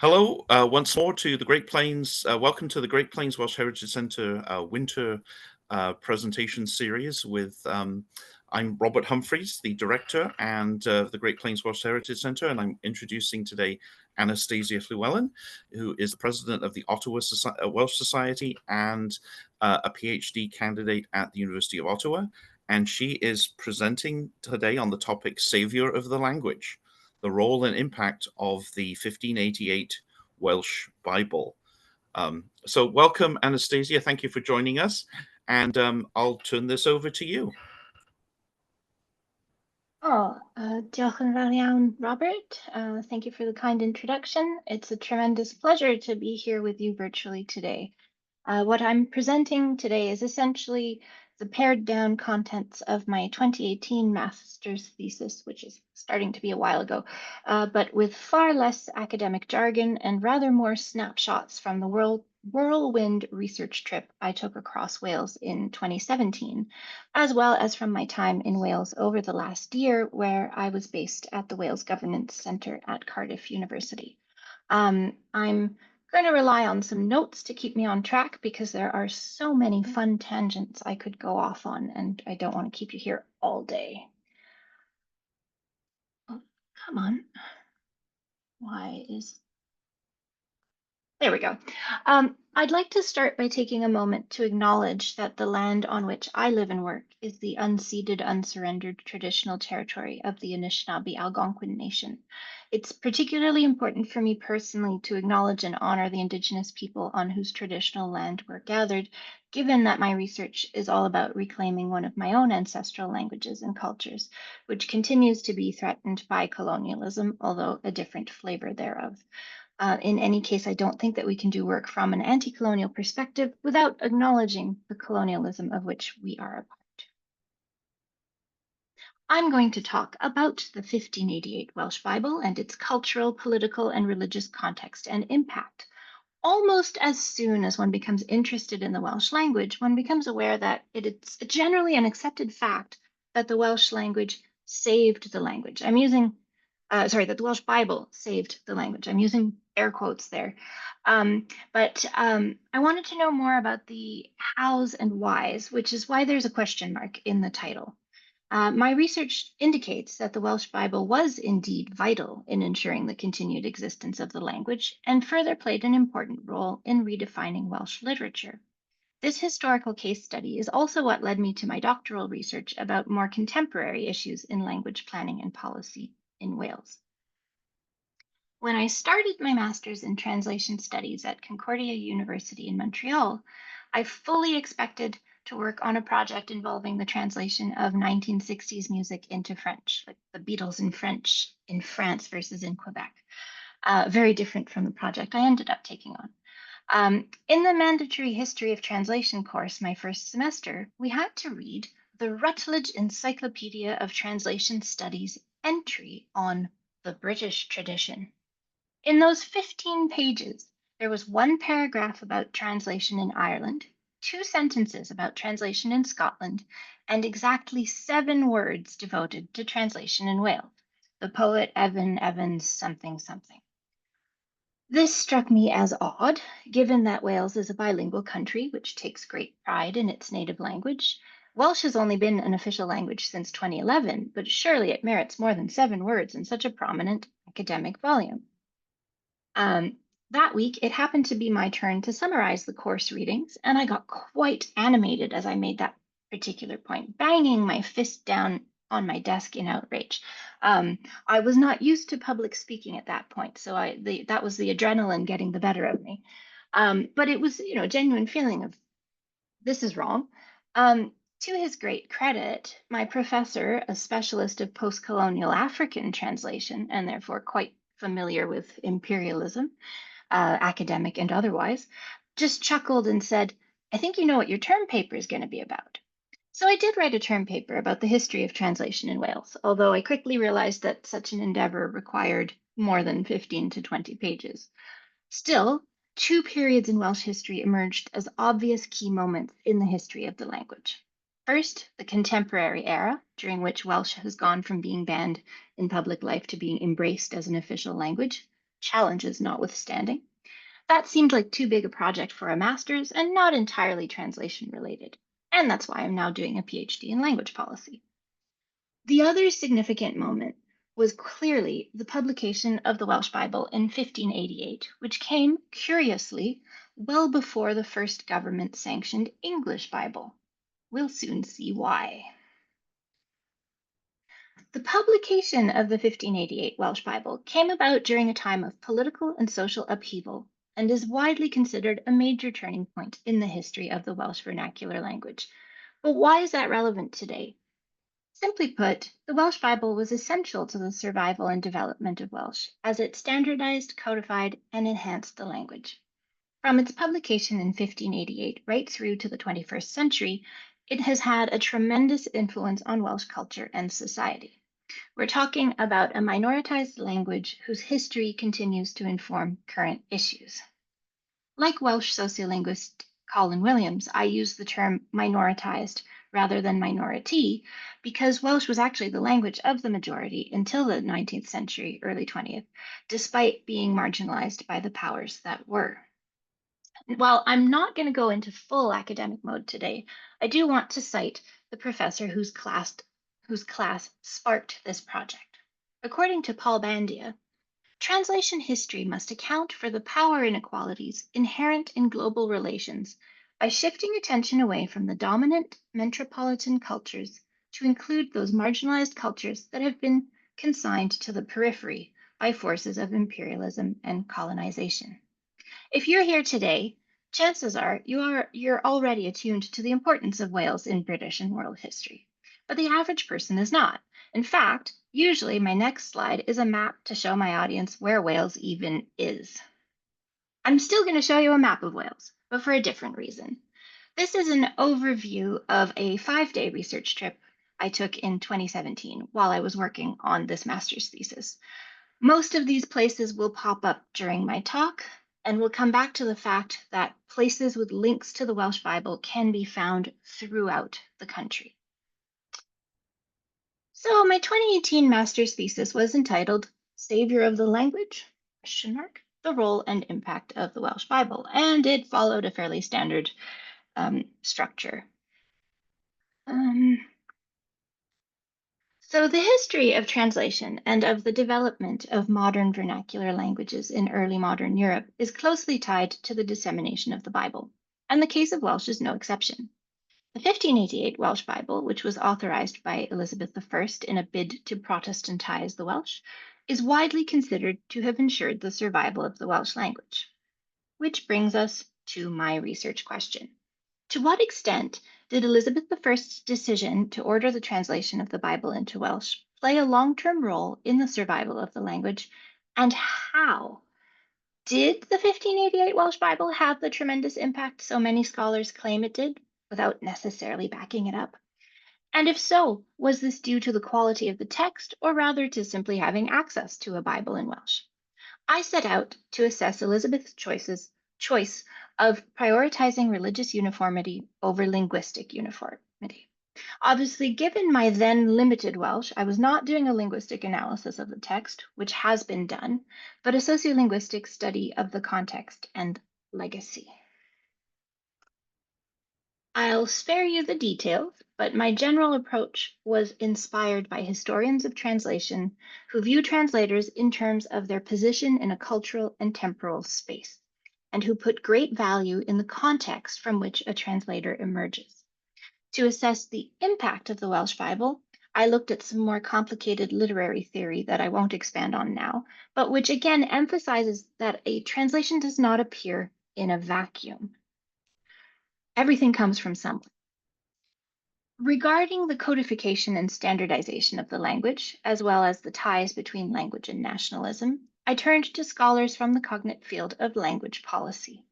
Hello, once more to the Great Plains. Welcome to the Great Plains Welsh Heritage Centre winter presentation series I'm Robert Humphreys, the director and the Great Plains Welsh Heritage Centre, and I'm introducing today Anastasia Llewellyn, who is the president of the Ottawa Welsh Society and a PhD candidate at the University of Ottawa. And she is presenting today on the topic Saviour of the Language, the role and impact of the 1588 Welsh Bible. So welcome, Anastasia. Thank you for joining us. And I'll turn this over to you. Diolch yn fawr iawn, Robert. Thank you for the kind introduction. It's a tremendous pleasure to be here with you virtually today. What I'm presenting today is essentially the pared down contents of my 2018 master's thesis, which is starting to be a while ago, but with far less academic jargon and rather more snapshots from the whirlwind research trip I took across Wales in 2017, as well as from my time in Wales over the last year, where I was based at the Wales Governance Centre at Cardiff University. I'm going to rely on some notes to keep me on track because there are so many fun tangents I could go off on, and I don't want to keep you here all day. Oh, come on. There we go. I'd like to start by taking a moment to acknowledge that the land on which I live and work is the unceded, unsurrendered traditional territory of the Anishinaabe Algonquin Nation. It's particularly important for me personally to acknowledge and honor the Indigenous people on whose traditional land we're gathered, given that my research is all about reclaiming one of my own ancestral languages and cultures, which continues to be threatened by colonialism, although a different flavor thereof. In any case, I don't think that we can do work from an anti-colonial perspective without acknowledging the colonialism of which we are a part. I'm going to talk about the 1588 Welsh Bible and its cultural, political, and religious context and impact. Almost as soon as one becomes interested in the Welsh language, one becomes aware that it's generally an accepted fact that the Welsh language saved the language. That the Welsh Bible saved the language. I'm using air quotes there. But I wanted to know more about the hows and whys, which is why there's a question mark in the title. My research indicates that the Welsh Bible was indeed vital in ensuring the continued existence of the language and further played an important role in redefining Welsh literature. This historical case study is also what led me to my doctoral research about more contemporary issues in language planning and policy in Wales. When I started my master's in translation studies at Concordia University in Montreal, I fully expected to work on a project involving the translation of 1960s music into French, like the Beatles in French in France versus in Quebec. Very different from the project I ended up taking on. In the mandatory history of translation course my first semester, we had to read the Rutledge Encyclopedia of Translation Studies entry on the British tradition. In those 15 pages, there was one paragraph about translation in Ireland, 2 sentences about translation in Scotland, and exactly 7 words devoted to translation in Wales. The poet Evan Evans something something. This struck me as odd, given that Wales is a bilingual country which takes great pride in its native language. Welsh has only been an official language since 2011, but surely it merits more than 7 words in such a prominent academic volume. That week, it happened to be my turn to summarize the course readings, and I got quite animated as I made that particular point, banging my fist down on my desk in outrage. I was not used to public speaking at that point, so that was the adrenaline getting the better of me. But it was, a genuine feeling of this is wrong. To his great credit, my professor, a specialist of post-colonial African translation and therefore quite familiar with imperialism, academic and otherwise, just chuckled and said, "I think you know what your term paper is going to be about." So I did write a term paper about the history of translation in Wales, although I quickly realized that such an endeavor required more than 15 to 20 pages. Still, 2 periods in Welsh history emerged as obvious key moments in the history of the language. First, the contemporary era, during which Welsh has gone from being banned in public life to being embraced as an official language, challenges notwithstanding. That seemed like too big a project for a master's and not entirely translation related. And that's why I'm now doing a PhD in language policy. The other significant moment was clearly the publication of the Welsh Bible in 1588, which came, curiously, well before the first government sanctioned English Bible. We'll soon see why. The publication of the 1588 Welsh Bible came about during a time of political and social upheaval and is widely considered a major turning point in the history of the Welsh vernacular language. But why is that relevant today? Simply put, the Welsh Bible was essential to the survival and development of Welsh as it standardized, codified, and enhanced the language. From its publication in 1588 right through to the 21st century, it has had a tremendous influence on Welsh culture and society. We're talking about a minoritized language whose history continues to inform current issues. Like Welsh sociolinguist Colin Williams, I use the term minoritized rather than minority because Welsh was actually the language of the majority until the 19th century, early 20th, despite being marginalized by the powers that were. While I'm not going to go into full academic mode today, I do want to cite the professor whose class sparked this project. According to Paul Bandia, translation history must account for the power inequalities inherent in global relations by shifting attention away from the dominant metropolitan cultures to include those marginalized cultures that have been consigned to the periphery by forces of imperialism and colonization. If you're here today, chances are you're already attuned to the importance of Wales in British and world history. But the average person is not. In fact, usually my next slide is a map to show my audience where Wales even is. I'm still going to show you a map of Wales, but for a different reason. This is an overview of a 5-day research trip I took in 2017 while I was working on this master's thesis. Most of these places will pop up during my talk, and we'll come back to the fact that places with links to the Welsh Bible can be found throughout the country. So my 2018 master's thesis was entitled Saviour of the Language? The Role and Impact of the Welsh Bible, and it followed a fairly standard structure. So, the history of translation and of the development of modern vernacular languages in early modern Europe is closely tied to the dissemination of the Bible, and the case of Welsh is no exception. The 1588 Welsh Bible, which was authorized by Elizabeth I in a bid to Protestantize the Welsh, is widely considered to have ensured the survival of the Welsh language. Which brings us to my research question. To what extent did Elizabeth I's decision to order the translation of the Bible into Welsh play a long-term role in the survival of the language, and how? Did the 1588 Welsh Bible have the tremendous impact so many scholars claim it did, without necessarily backing it up? And if so, was this due to the quality of the text, or rather to simply having access to a Bible in Welsh? I set out to assess Elizabeth's choice of prioritizing religious uniformity over linguistic uniformity. Obviously, given my then limited Welsh, I was not doing a linguistic analysis of the text, which has been done, but a sociolinguistic study of the context and legacy. I'll spare you the details, but my general approach was inspired by historians of translation who view translators in terms of their position in a cultural and temporal space, and who put great value in the context from which a translator emerges. To assess the impact of the Welsh Bible, I looked at some more complicated literary theory that I won't expand on now, but which again emphasizes that a translation does not appear in a vacuum. Everything comes from somewhere. Regarding the codification and standardization of the language, as well as the ties between language and nationalism, I turned to scholars from the cognate field of language policy.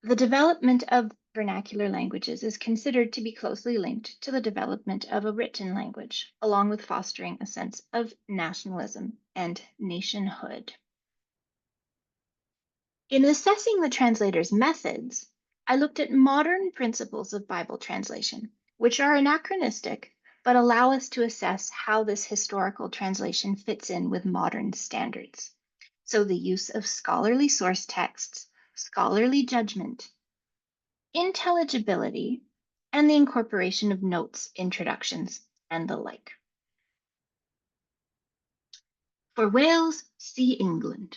The development of vernacular languages is considered to be closely linked to the development of a written language, along with fostering a sense of nationalism and nationhood. In assessing the translator's methods, I looked at modern principles of Bible translation, which are anachronistic but allow us to assess how this historical translation fits in with modern standards. So the use of scholarly source texts, scholarly judgment, intelligibility, and the incorporation of notes, introductions, and the like. For Wales, see England.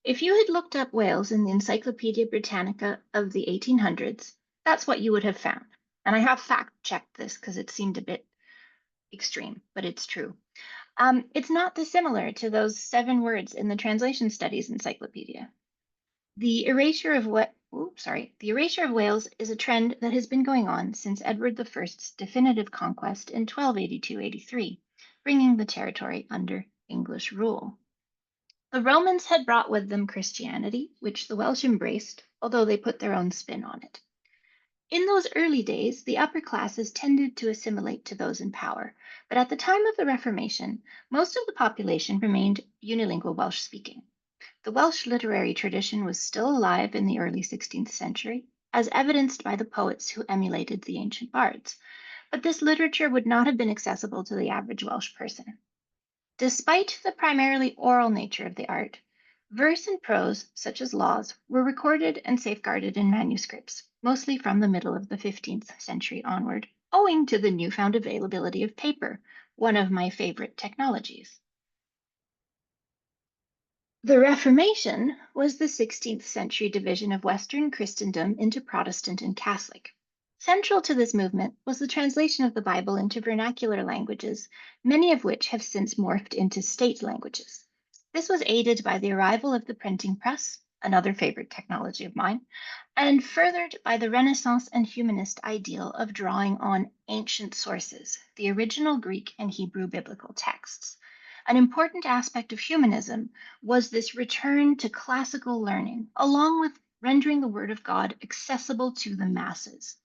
If you had looked up Wales in the Encyclopedia Britannica of the 1800s, that's what you would have found. And I have fact checked this because it seemed a bit extreme, but it's true. It's not dissimilar to those 7 words in the Translation Studies Encyclopedia. The erasure of the erasure of Wales is a trend that has been going on since Edward I's definitive conquest in 1282-83, bringing the territory under English rule. The Romans had brought with them Christianity, which the Welsh embraced, although they put their own spin on it. In those early days, the upper classes tended to assimilate to those in power, but at the time of the Reformation, most of the population remained unilingual Welsh speaking. The Welsh literary tradition was still alive in the early 16th century, as evidenced by the poets who emulated the ancient bards, but this literature would not have been accessible to the average Welsh person. Despite the primarily oral nature of the art, verse and prose, such as laws, were recorded and safeguarded in manuscripts, mostly from the middle of the 15th century onward, owing to the newfound availability of paper, one of my favorite technologies. The Reformation was the 16th century division of Western Christendom into Protestant and Catholic. Central to this movement was the translation of the Bible into vernacular languages, many of which have since morphed into state languages. This was aided by the arrival of the printing press, another favorite technology of mine, and furthered by the Renaissance and humanist ideal of drawing on ancient sources, the original Greek and Hebrew biblical texts. An important aspect of humanism was this return to classical learning, along with rendering the Word of God accessible to the masses.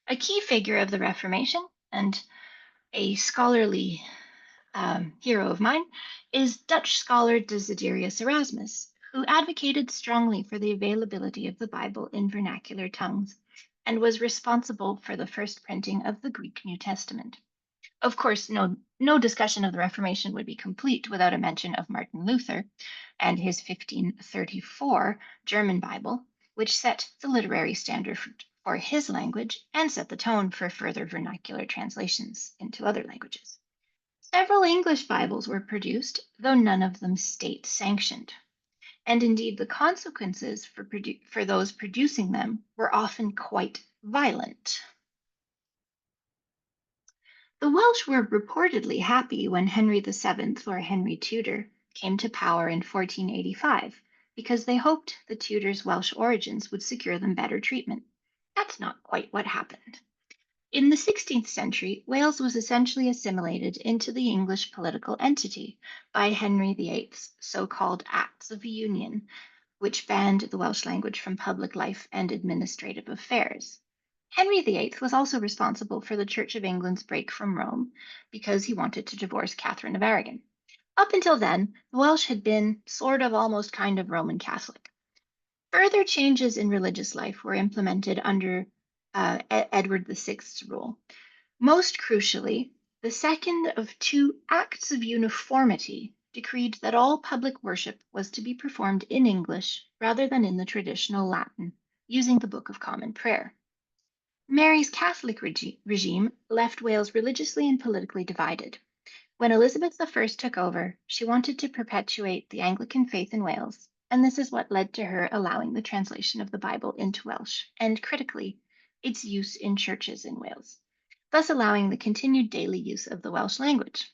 A key figure of the Reformation and a scholarly hero of mine is Dutch scholar Desiderius Erasmus, who advocated strongly for the availability of the Bible in vernacular tongues and was responsible for the first printing of the Greek New Testament. Of course, no discussion of the Reformation would be complete without a mention of Martin Luther and his 1534 German Bible, which set the literary standard for his language and set the tone for further vernacular translations into other languages. Several English Bibles were produced, though none of them state sanctioned. And indeed, the consequences for those producing them were often quite violent. The Welsh were reportedly happy when Henry VII, or Henry Tudor, came to power in 1485 because they hoped the Tudors' Welsh origins would secure them better treatment. That's not quite what happened. In the 16th century, Wales was essentially assimilated into the English political entity by Henry VIII's so-called Acts of Union, which banned the Welsh language from public life and administrative affairs. Henry VIII was also responsible for the Church of England's break from Rome because he wanted to divorce Catherine of Aragon. Up until then, the Welsh had been sort of almost kind of Roman Catholic. Further changes in religious life were implemented under Edward VI's rule. Most crucially, the second of 2 Acts of Uniformity decreed that all public worship was to be performed in English rather than in the traditional Latin, using the Book of Common Prayer. Mary's Catholic regime left Wales religiously and politically divided. When Elizabeth I took over, she wanted to perpetuate the Anglican faith in Wales, and this is what led to her allowing the translation of the Bible into Welsh, and critically, its use in churches in Wales, thus allowing the continued daily use of the Welsh language.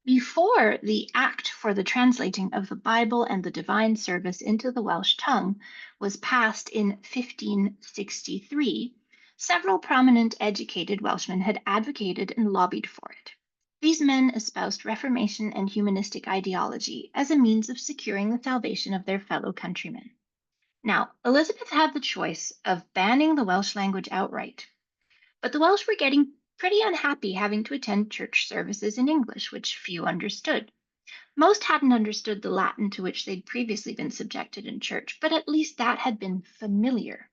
Before the Act for the Translating of the Bible and the Divine Service into the Welsh tongue was passed in 1563, several prominent educated Welshmen had advocated and lobbied for it. These men espoused Reformation and humanistic ideology as a means of securing the salvation of their fellow countrymen. Now, Elizabeth had the choice of banning the Welsh language outright, but the Welsh were getting pretty unhappy having to attend church services in English, which few understood. Most hadn't understood the Latin to which they'd previously been subjected in church, but at least that had been familiar.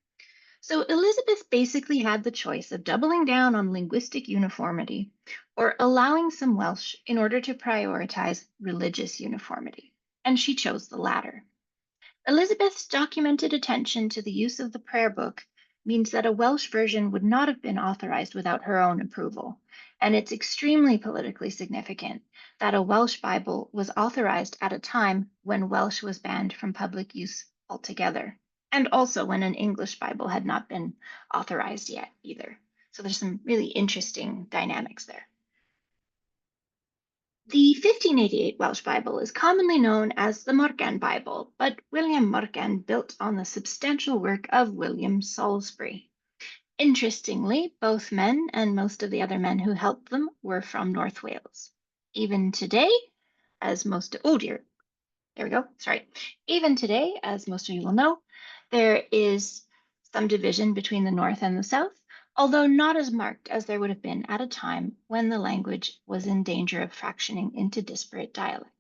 So Elizabeth basically had the choice of doubling down on linguistic uniformity or allowing some Welsh in order to prioritize religious uniformity. and she chose the latter. Elizabeth's documented attention to the use of the prayer book means that a Welsh version would not have been authorized without her own approval, and it's extremely politically significant that a Welsh Bible was authorized at a time when Welsh was banned from public use altogether, and also when an English Bible had not been authorized yet either. So there's some really interesting dynamics there. The 1588 Welsh Bible is commonly known as the Morgan Bible, but William Morgan built on the substantial work of William Salisbury. Interestingly, both men and most of the other men who helped them were from North Wales. Even today, as most oh dear, there we go. Sorry. Even today, as most of you will know, there is some division between the North and the South, although not as marked as there would have been at a time when the language was in danger of fractioning into disparate dialects.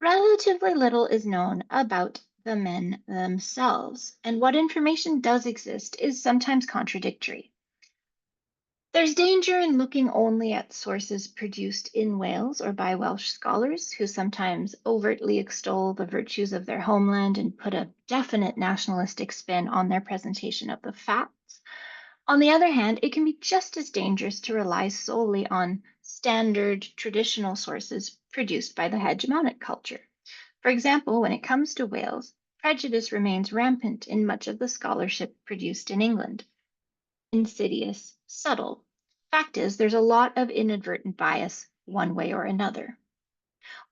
Relatively little is known about the men themselves, and what information does exist is sometimes contradictory. There's danger in looking only at sources produced in Wales or by Welsh scholars who sometimes overtly extol the virtues of their homeland and put a definite nationalistic spin on their presentation of the facts. On the other hand, it can be just as dangerous to rely solely on standard traditional sources produced by the hegemonic culture. For example, when it comes to Wales, prejudice remains rampant in much of the scholarship produced in England. Insidious, subtle. Fact is, there's a lot of inadvertent bias one way or another.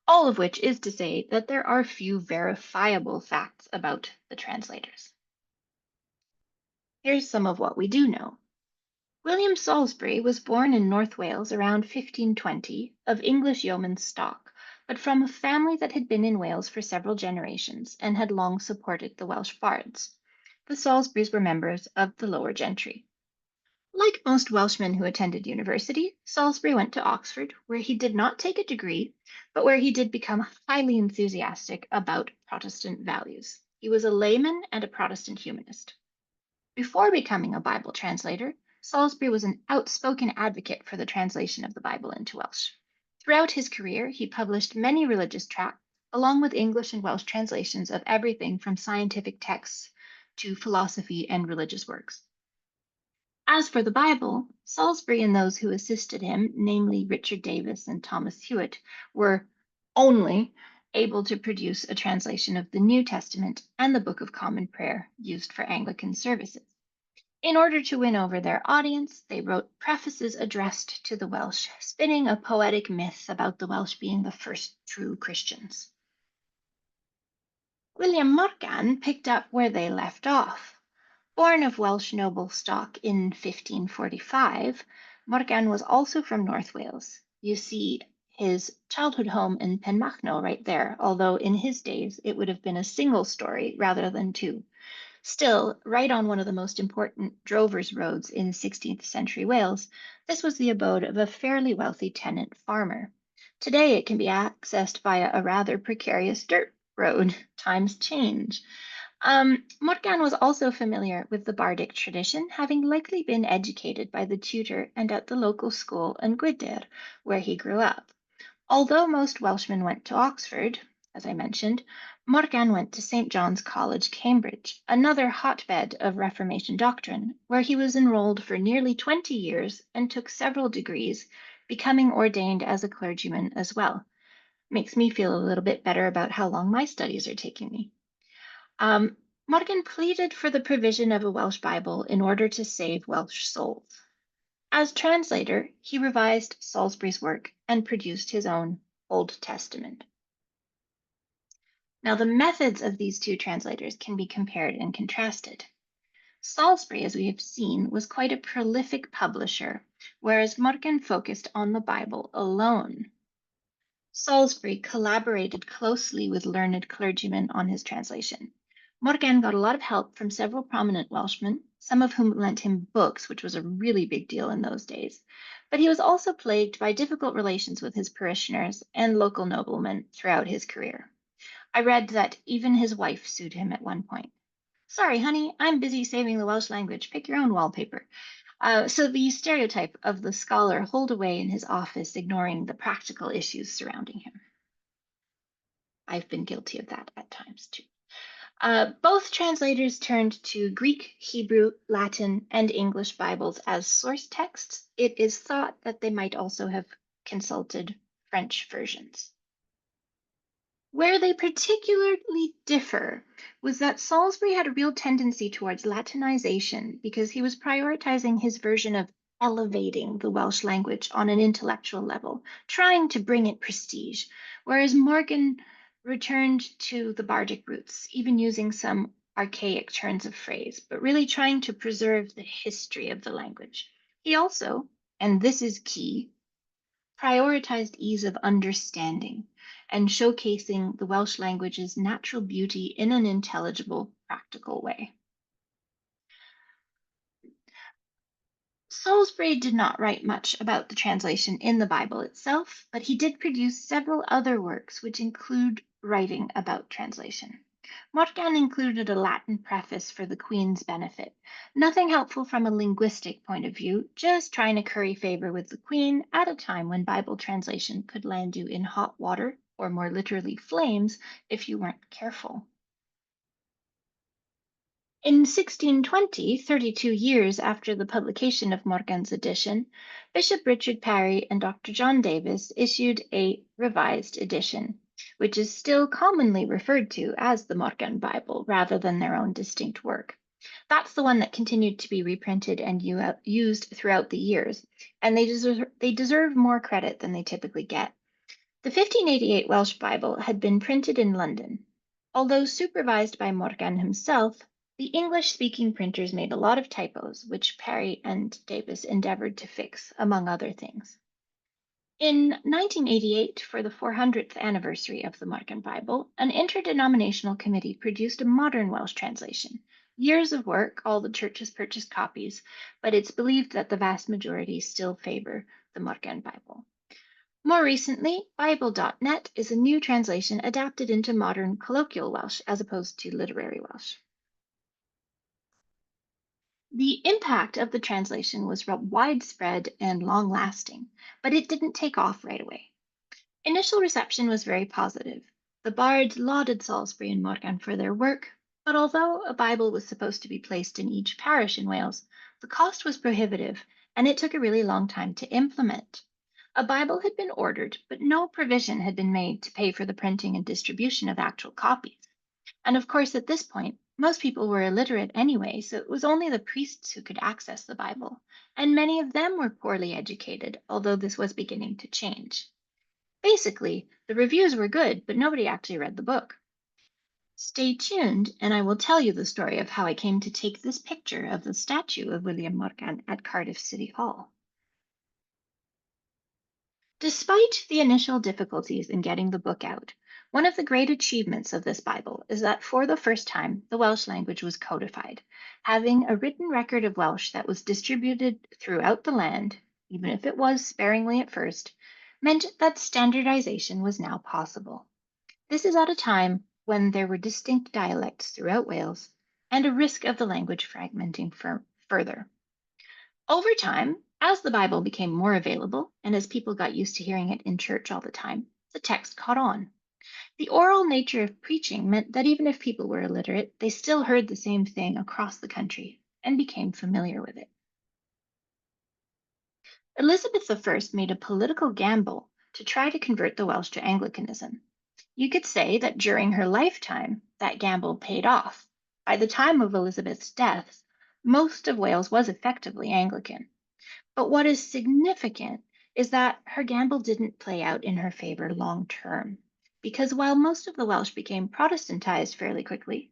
All of which is to say that there are few verifiable facts about the translators. Here's some of what we do know. William Salisbury was born in North Wales around 1520 of English yeoman stock, but from a family that had been in Wales for several generations and had long supported the Welsh bards. The Salisburys were members of the lower gentry. Like most Welshmen who attended university, Salisbury went to Oxford, where he did not take a degree, but where he did become highly enthusiastic about Protestant values. He was a layman and a Protestant humanist. Before becoming a Bible translator, Salisbury was an outspoken advocate for the translation of the Bible into Welsh. Throughout his career, he published many religious tracts, along with English and Welsh translations of everything from scientific texts to philosophy and religious works. As for the Bible, Salisbury and those who assisted him, namely Richard Davis and Thomas Hewitt, were only able to produce a translation of the New Testament and the Book of Common Prayer used for Anglican services. In order to win over their audience, they wrote prefaces addressed to the Welsh, spinning a poetic myth about the Welsh being the first true Christians. William Morgan picked up where they left off. Born of Welsh noble stock in 1545, Morgan was also from North Wales. You see his childhood home in Penmachno right there, although in his days it would have been a single story rather than two. Still, right on one of the most important drovers' roads in 16th century Wales, this was the abode of a fairly wealthy tenant farmer. Today it can be accessed via a rather precarious dirt road. Times change. Morgan was also familiar with the bardic tradition, having likely been educated by the tutor and at the local school in Gwydir, where he grew up. Although most Welshmen went to Oxford, as I mentioned, Morgan went to St. John's College, Cambridge, another hotbed of Reformation doctrine, where he was enrolled for nearly 20 years and took several degrees, becoming ordained as a clergyman as well. Makes me feel a little bit better about how long my studies are taking me. Morgan pleaded for the provision of a Welsh Bible in order to save Welsh souls. As translator, he revised Salisbury's work and produced his own Old Testament. Now, the methods of these two translators can be compared and contrasted. Salisbury, as we have seen, was quite a prolific publisher, whereas Morgan focused on the Bible alone. Salisbury collaborated closely with learned clergymen on his translation. Morgan got a lot of help from several prominent Welshmen, some of whom lent him books, which was a really big deal in those days. But he was also plagued by difficult relations with his parishioners and local noblemen throughout his career. I read that even his wife sued him at one point. Sorry, honey, I'm busy saving the Welsh language. Pick your own wallpaper. So the stereotype of the scholar holed away in his office, ignoring the practical issues surrounding him. I've been guilty of that at times too. Both translators turned to Greek, Hebrew, Latin, and English Bibles as source texts. It is thought that they might also have consulted French versions. Where they particularly differ was that Salisbury had a real tendency towards Latinization because he was prioritizing his version of elevating the Welsh language on an intellectual level, trying to bring it prestige, whereas Morgan returned to the bardic roots, even using some archaic turns of phrase, but really trying to preserve the history of the language. He also, and this is key, prioritized ease of understanding and showcasing the Welsh language's natural beauty in an intelligible, practical way. Salisbury did not write much about the translation in the Bible itself, but he did produce several other works which include writing about translation. Morgan included a Latin preface for the Queen's benefit. Nothing helpful from a linguistic point of view, just trying to curry favor with the Queen at a time when Bible translation could land you in hot water, or more literally flames, if you weren't careful. In 1620, 32 years after the publication of Morgan's edition, Bishop Richard Parry and Dr. John Davis issued a revised edition, which is still commonly referred to as the Morgan Bible rather than their own distinct work. That's the one that continued to be reprinted and used throughout the years, and they deserve more credit than they typically get. The 1588 Welsh Bible had been printed in London. Although supervised by Morgan himself, the English-speaking printers made a lot of typos, which Parry and Davis endeavored to fix, among other things. In 1988, for the 400th anniversary of the Morgan Bible, an interdenominational committee produced a modern Welsh translation. Years of work, all the churches purchased copies, but it's believed that the vast majority still favor the Morgan Bible. More recently, Bible.net is a new translation adapted into modern colloquial Welsh as opposed to literary Welsh. The impact of the translation was widespread and long lasting, but it didn't take off right away. Initial reception was very positive. The bards lauded Salisbury and Morgan for their work, but although a Bible was supposed to be placed in each parish in Wales, the cost was prohibitive and it took a really long time to implement. A Bible had been ordered, but no provision had been made to pay for the printing and distribution of actual copies. And of course, at this point, most people were illiterate anyway, so it was only the priests who could access the Bible, and many of them were poorly educated, although this was beginning to change. Basically, the reviews were good, but nobody actually read the book. Stay tuned, and I will tell you the story of how I came to take this picture of the statue of William Morgan at Cardiff City Hall. Despite the initial difficulties in getting the book out, one of the great achievements of this Bible is that for the first time, the Welsh language was codified. Having a written record of Welsh that was distributed throughout the land, even if it was sparingly at first, meant that standardization was now possible. This is at a time when there were distinct dialects throughout Wales and a risk of the language fragmenting further. Over time, as the Bible became more available and as people got used to hearing it in church all the time, the text caught on. The oral nature of preaching meant that even if people were illiterate, they still heard the same thing across the country and became familiar with it. Elizabeth I made a political gamble to try to convert the Welsh to Anglicanism. You could say that during her lifetime, that gamble paid off. By the time of Elizabeth's death, most of Wales was effectively Anglican. But what is significant is that her gamble didn't play out in her favor long term, because while most of the Welsh became Protestantized fairly quickly,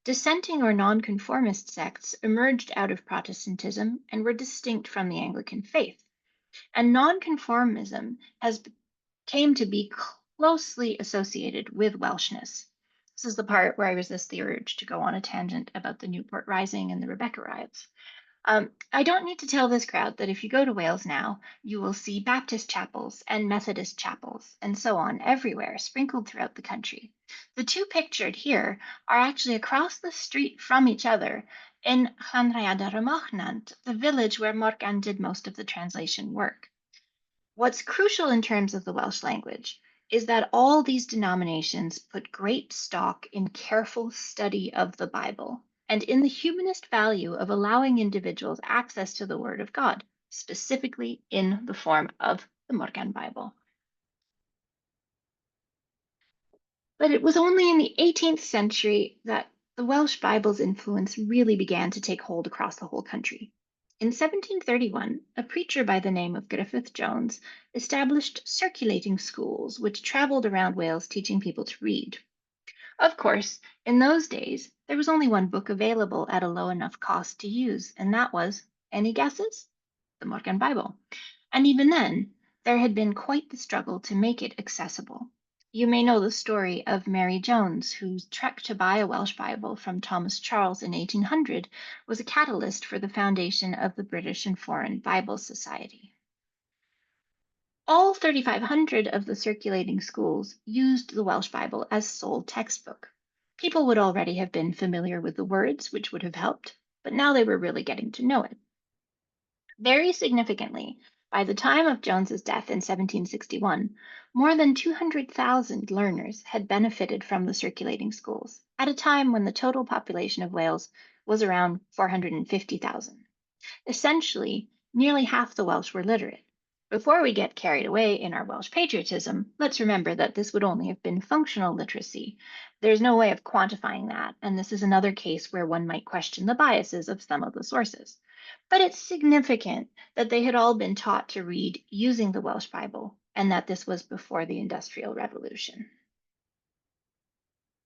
dissenting or nonconformist sects emerged out of Protestantism and were distinct from the Anglican faith. And nonconformism came to be closely associated with Welshness. This is the part where I resist the urge to go on a tangent about the Newport Rising and the Rebecca riots. I don't need to tell this crowd that if you go to Wales now, you will see Baptist chapels and Methodist chapels and so on everywhere, sprinkled throughout the country. The two pictured here are actually across the street from each other in Llanrhaeadr y Machnant, the village where Morgan did most of the translation work. What's crucial in terms of the Welsh language is that all these denominations put great stock in careful study of the Bible and in the humanist value of allowing individuals access to the Word of God, specifically in the form of the Morgan Bible. But it was only in the 18th century that the Welsh Bible's influence really began to take hold across the whole country. In 1731, a preacher by the name of Griffith Jones established circulating schools which traveled around Wales teaching people to read. Of course, in those days, there was only one book available at a low enough cost to use, and that was, any guesses? The Morgan Bible. And even then, there had been quite the struggle to make it accessible. You may know the story of Mary Jones, whose trek to buy a Welsh Bible from Thomas Charles in 1800 was a catalyst for the foundation of the British and Foreign Bible Society. All 3,500 of the circulating schools used the Welsh Bible as sole textbook. People would already have been familiar with the words, which would have helped, but now they were really getting to know it. Very significantly, by the time of Jones's death in 1761, more than 200,000 learners had benefited from the circulating schools, at a time when the total population of Wales was around 450,000. Essentially, nearly half the Welsh were literate. Before we get carried away in our Welsh patriotism, let's remember that this would only have been functional literacy. There's no way of quantifying that, and this is another case where one might question the biases of some of the sources. But it's significant that they had all been taught to read using the Welsh Bible, and that this was before the Industrial Revolution.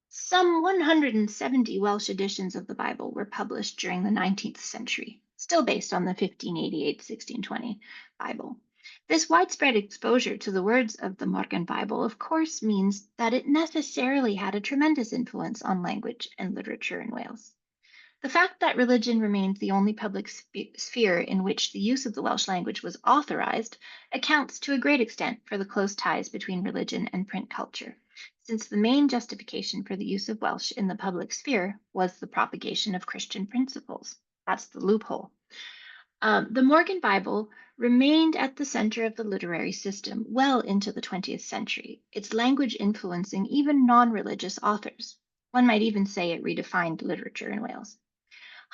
Some 170 Welsh editions of the Bible were published during the 19th century, still based on the 1588-1620 Bible. This widespread exposure to the words of the Morgan Bible, of course, means that it necessarily had a tremendous influence on language and literature in Wales. The fact that religion remains the only public sphere in which the use of the Welsh language was authorized accounts to a great extent for the close ties between religion and print culture, since the main justification for the use of Welsh in the public sphere was the propagation of Christian principles. That's the loophole. The Morgan Bible remained at the center of the literary system well into the 20th century, its language influencing even non religious authors. One might even say it redefined literature in Wales.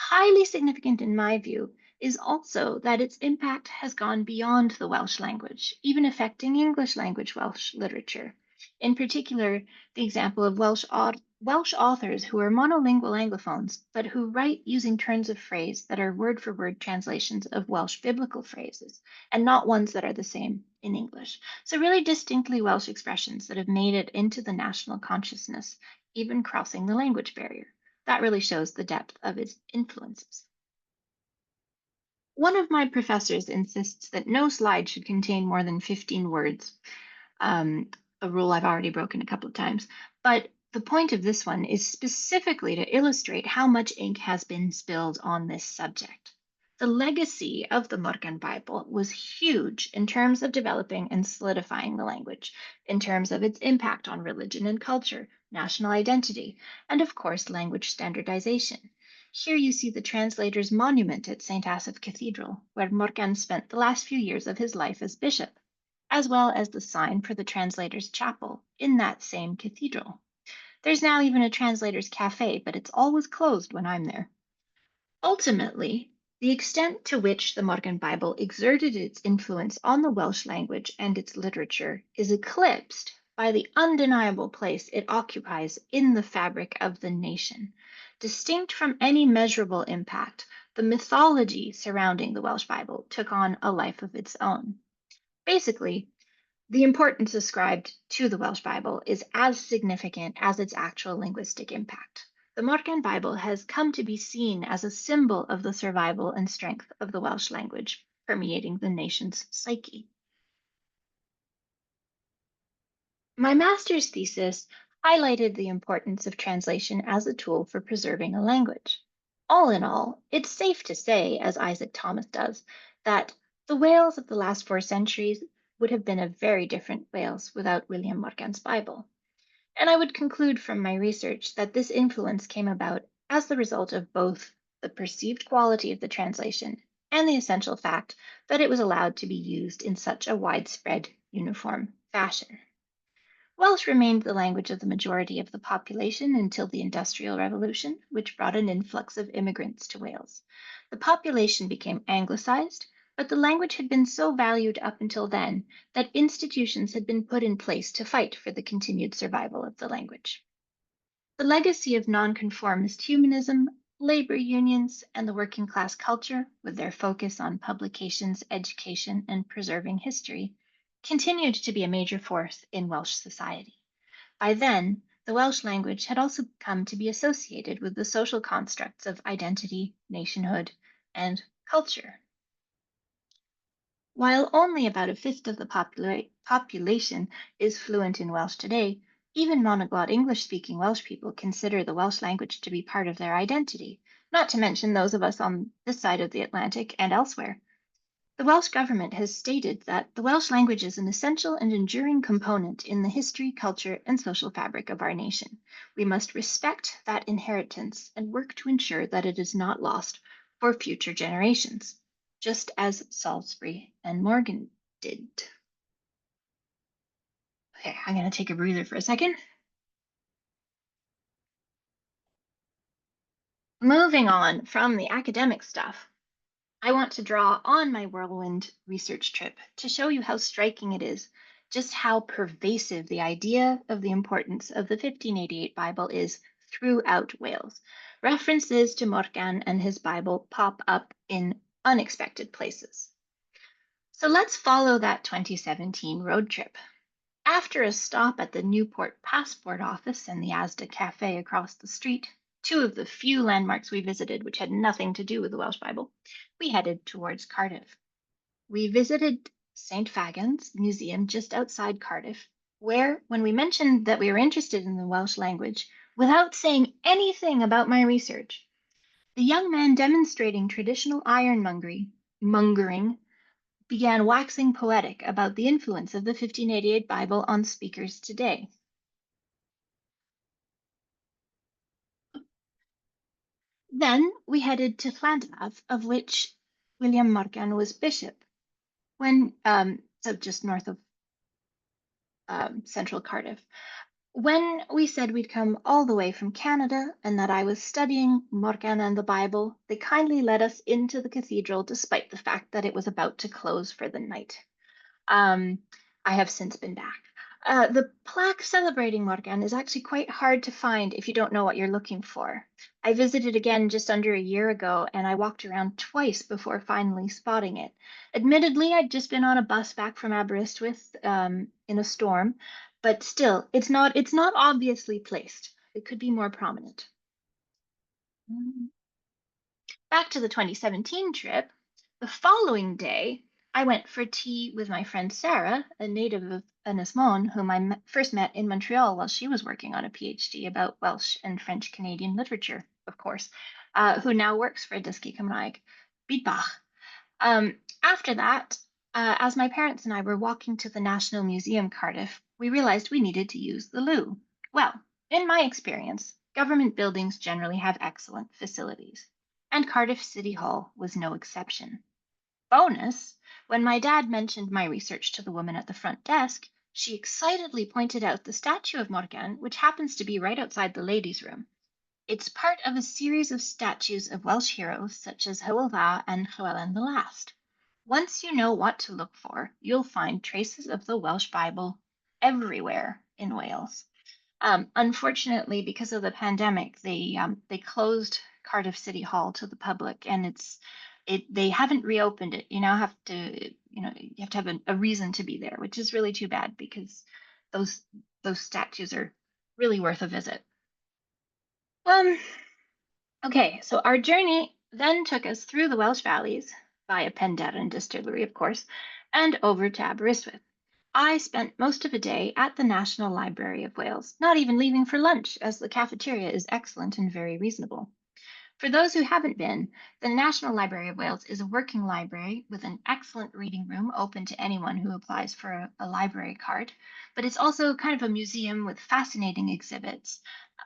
Highly significant in my view is also that its impact has gone beyond the Welsh language, even affecting English language Welsh literature. In particular, the example of Welsh authors who are monolingual Anglophones, but who write using turns of phrase that are word for word translations of Welsh biblical phrases, and not ones that are the same in English. So, really distinctly Welsh expressions that have made it into the national consciousness, even crossing the language barrier. That really shows the depth of its influences. One of my professors insists that no slide should contain more than 15 words, a rule I've already broken a couple of times. But the point of this one is specifically to illustrate how much ink has been spilled on this subject. The legacy of the Morgan Bible was huge in terms of developing and solidifying the language, in terms of its impact on religion and culture, national identity, and of course, language standardization. Here you see the translator's monument at St. Asaph Cathedral, where Morgan spent the last few years of his life as bishop, as well as the sign for the translator's chapel in that same cathedral. There's now even a translator's cafe, but it's always closed when I'm there. Ultimately, the extent to which the Morgan Bible exerted its influence on the Welsh language and its literature is eclipsed by the undeniable place it occupies in the fabric of the nation. Distinct from any measurable impact, the mythology surrounding the Welsh Bible took on a life of its own. Basically, the importance ascribed to the Welsh Bible is as significant as its actual linguistic impact. The Morgan Bible has come to be seen as a symbol of the survival and strength of the Welsh language, permeating the nation's psyche. My master's thesis highlighted the importance of translation as a tool for preserving a language. All in all, it's safe to say, as Isaac Thomas does, that the Wales of the last 4 centuries would have been a very different Wales without William Morgan's Bible. And I would conclude from my research that this influence came about as the result of both the perceived quality of the translation and the essential fact that it was allowed to be used in such a widespread, uniform fashion. Welsh remained the language of the majority of the population until the Industrial Revolution, which brought an influx of immigrants to Wales. The population became anglicised, but the language had been so valued up until then that institutions had been put in place to fight for the continued survival of the language. The legacy of nonconformist humanism, labor unions, and the working class culture, with their focus on publications, education, and preserving history, continued to be a major force in Welsh society. By then, the Welsh language had also come to be associated with the social constructs of identity, nationhood, and culture. While only about a fifth of the population is fluent in Welsh today, even monoglot English speaking Welsh people consider the Welsh language to be part of their identity, not to mention those of us on this side of the Atlantic and elsewhere. The Welsh government has stated that the Welsh language is an essential and enduring component in the history, culture, and social fabric of our nation. We must respect that inheritance and work to ensure that it is not lost for future generations, just as Salisbury and Morgan did. Okay, I'm going to take a breather for a second. Moving on from the academic stuff, I want to draw on my whirlwind research trip to show you how striking it is, just how pervasive the idea of the importance of the 1588 Bible is throughout Wales. References to Morgan and his Bible pop up in unexpected places. So let's follow that 2017 road trip. After a stop at the Newport Passport Office and the Asda Cafe across the street, two of the few landmarks we visited which had nothing to do with the Welsh Bible, we headed towards Cardiff. We visited St. Fagan's Museum just outside Cardiff, where, when we mentioned that we were interested in the Welsh language, without saying anything about my research, the young man demonstrating traditional ironmongering began waxing poetic about the influence of the 1588 Bible on speakers today. Then we headed to Llandaff, of which William Morgan was bishop, so just north of central Cardiff. When we said we'd come all the way from Canada and that I was studying Morgan and the Bible, they kindly let us into the cathedral despite the fact that it was about to close for the night. Um, I have since been back. The plaque celebrating Morgan is actually quite hard to find if you don't know what you're looking for. I visited again just under a year ago and I walked around twice before finally spotting it. Admittedly, I'd just been on a bus back from Aberystwyth in a storm, but still, it's not obviously placed. It could be more prominent. Back to the 2017 trip, the following day, I went for tea with my friend Sarah, a native of Ynys whom I first met in Montreal while she was working on a PhD about Welsh and French Canadian literature, of course, who now works for Dysgu Cymraeg. Bydbach. After that, as my parents and I were walking to the National Museum Cardiff, we realized we needed to use the loo. Well, in my experience, government buildings generally have excellent facilities, and Cardiff City Hall was no exception. Bonus, when my dad mentioned my research to the woman at the front desk, she excitedly pointed out the statue of Morgan, which happens to be right outside the ladies' room. It's part of a series of statues of Welsh heroes such as Hywel Dda and Llewellyn the Last. Once you know what to look for, you'll find traces of the Welsh Bible everywhere in Wales. Unfortunately, because of the pandemic, they closed Cardiff City Hall to the public, and they haven't reopened it. You now have to you have to have a reason to be there, which is really too bad because those statues are really worth a visit. Okay, so our journey then took us through the Welsh valleys via Penderyn Distillery, of course, and over to Aberystwyth. I spent most of a day at the National Library of Wales, not even leaving for lunch, as the cafeteria is excellent and very reasonable. For those who haven't been, the National Library of Wales is a working library with an excellent reading room open to anyone who applies for a library card, but it's also kind of a museum with fascinating exhibits.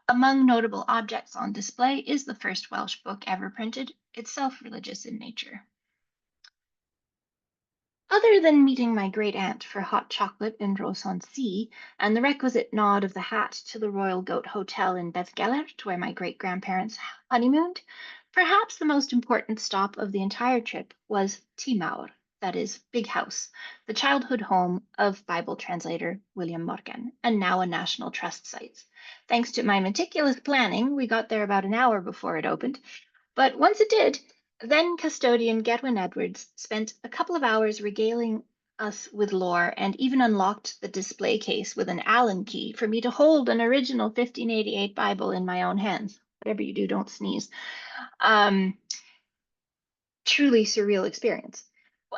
Among notable objects on display is the first Welsh book ever printed, itself religious in nature. Other than meeting my great aunt for hot chocolate in Ross-on-Sea and the requisite nod of the hat to the Royal Goat Hotel in Bethgelert, where my great grandparents honeymooned, perhaps the most important stop of the entire trip was Timawr, that is, Big House, the childhood home of Bible translator William Morgan, and now a National Trust site. Thanks to my meticulous planning, we got there about an hour before it opened, but once it did, then custodian Gedwin Edwards spent a couple of hours regaling us with lore and even unlocked the display case with an Allen key for me to hold an original 1588 Bible in my own hands. Whatever you do, don't sneeze. Um, Truly surreal experience.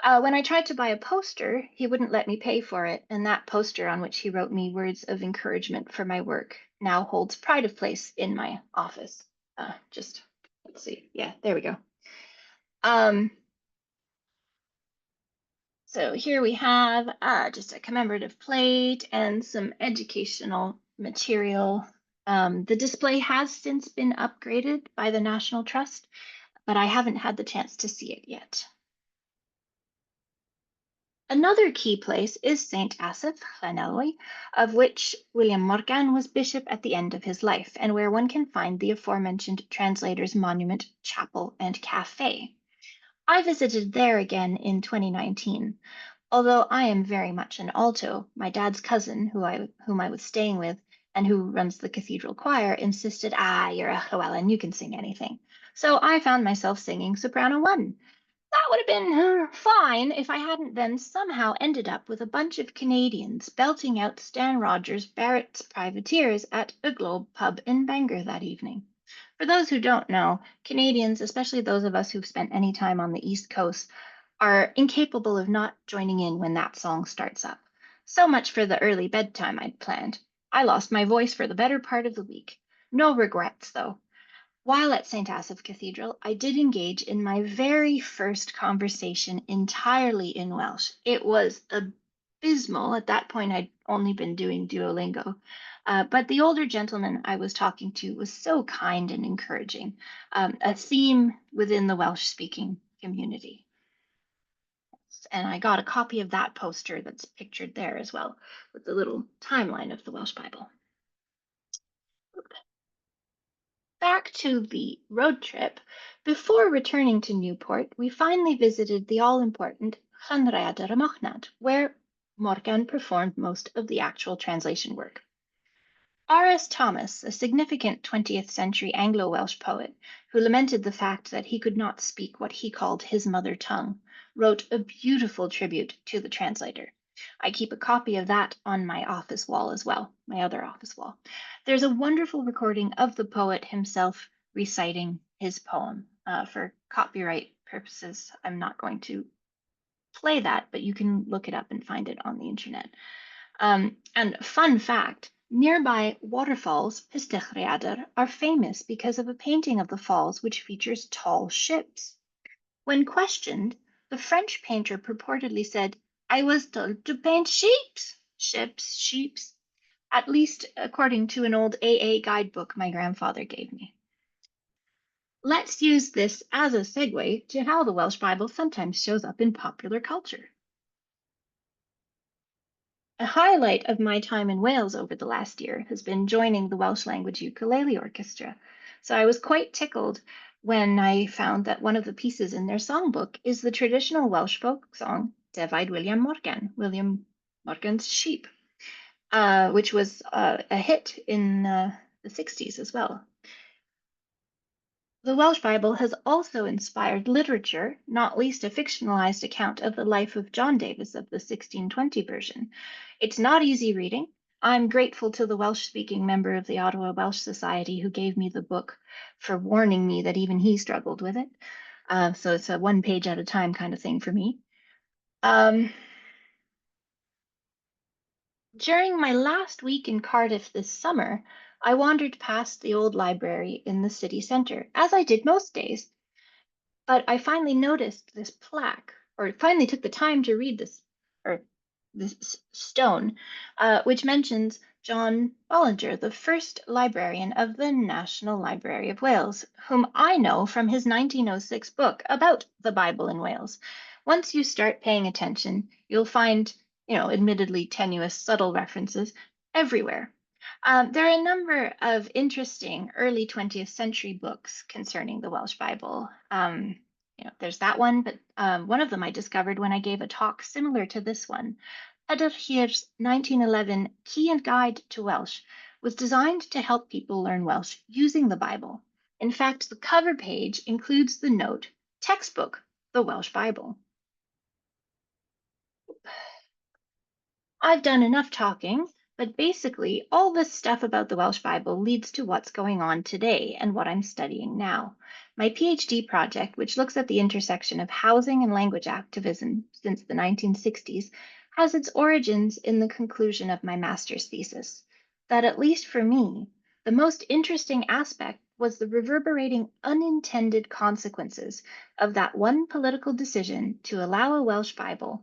When I tried to buy a poster, he wouldn't let me pay for it, and that poster on which he wrote me words of encouragement for my work now holds pride of place in my office. Just let's see. Yeah, there we go. Um, so here we have just a commemorative plate and some educational material. The display has since been upgraded by the National Trust, but I haven't had the chance to see it yet. Another key place is St. Asaph, Llanelwy, of which William Morgan was bishop at the end of his life, and where one can find the aforementioned translator's monument, chapel, and cafe. I visited there again in 2019. Although I am very much an alto, my dad's cousin, whom I was staying with and who runs the cathedral choir, insisted, you're a Llewellyn, you can sing anything. So I found myself singing soprano one. That would have been fine if I hadn't then somehow ended up with a bunch of Canadians belting out Stan Rogers' Barrett's Privateers at a Globe pub in Bangor that evening. For those who don't know, Canadians, especially those of us who've spent any time on the East Coast, are incapable of not joining in when that song starts up. So much for the early bedtime I'd planned. I lost my voice for the better part of the week. No regrets, though. While at St. Asaph Cathedral, I did engage in my very first conversation entirely in Welsh. It was abysmal. At that point, I'd only been doing Duolingo. But the older gentleman I was talking to was so kind and encouraging, a theme within the Welsh speaking community. And I got a copy of that poster that's pictured there as well, with the little timeline of the Welsh Bible. Back to the road trip, before returning to Newport, we finally visited the all-important Llanrhaeadr y Machnad, where Morgan performed most of the actual translation work. R.S. Thomas, a significant 20th century Anglo-Welsh poet who lamented the fact that he could not speak what he called his mother tongue, wrote a beautiful tribute to the translator. I keep a copy of that on my office wall as well, my other office wall. There's a wonderful recording of the poet himself reciting his poem. For copyright purposes, I'm not going to play that, but you can look it up and find it on the internet. And fun fact, nearby waterfalls, Pistechriadr, are famous because of a painting of the falls which features tall ships. When questioned, the French painter purportedly said, I was told to paint sheeps, ships, sheeps, at least according to an old AA guidebook my grandfather gave me. Let's use this as a segue to how the Welsh Bible sometimes shows up in popular culture. A highlight of my time in Wales over the last year has been joining the Welsh Language Ukulele Orchestra. So I was quite tickled when I found that one of the pieces in their songbook is the traditional Welsh folk song Defaid William Morgan, William Morgan's Sheep, which was a hit in the 60s as well. The Welsh Bible has also inspired literature, not least a fictionalized account of the life of John Davis of the 1620 version. It's not easy reading. I'm grateful to the Welsh-speaking member of the Ottawa Welsh Society who gave me the book for warning me that even he struggled with it. So it's a one page at a time kind of thing for me. During my last week in Cardiff this summer, I wandered past the old library in the city centre, as I did most days. But I finally noticed this plaque, or finally took the time to read this stone, which mentions John Bollinger, the first librarian of the National Library of Wales, whom I know from his 1906 book about the Bible in Wales, Once you start paying attention, you'll find, admittedly tenuous, subtle references everywhere. There are a number of interesting early 20th century books concerning the Welsh Bible. There's that one, but one of them I discovered when I gave a talk similar to this one. Peter Hir's 1911 Key and Guide to Welsh was designed to help people learn Welsh using the Bible. In fact, the cover page includes the note, Textbook, the Welsh Bible. I've done enough talking, but basically, all this stuff about the Welsh Bible leads to what's going on today and what I'm studying now. My PhD project, which looks at the intersection of housing and language activism since the 1960s, has its origins in the conclusion of my master's thesis. That, at least for me, the most interesting aspect was the reverberating unintended consequences of that one political decision to allow a Welsh Bible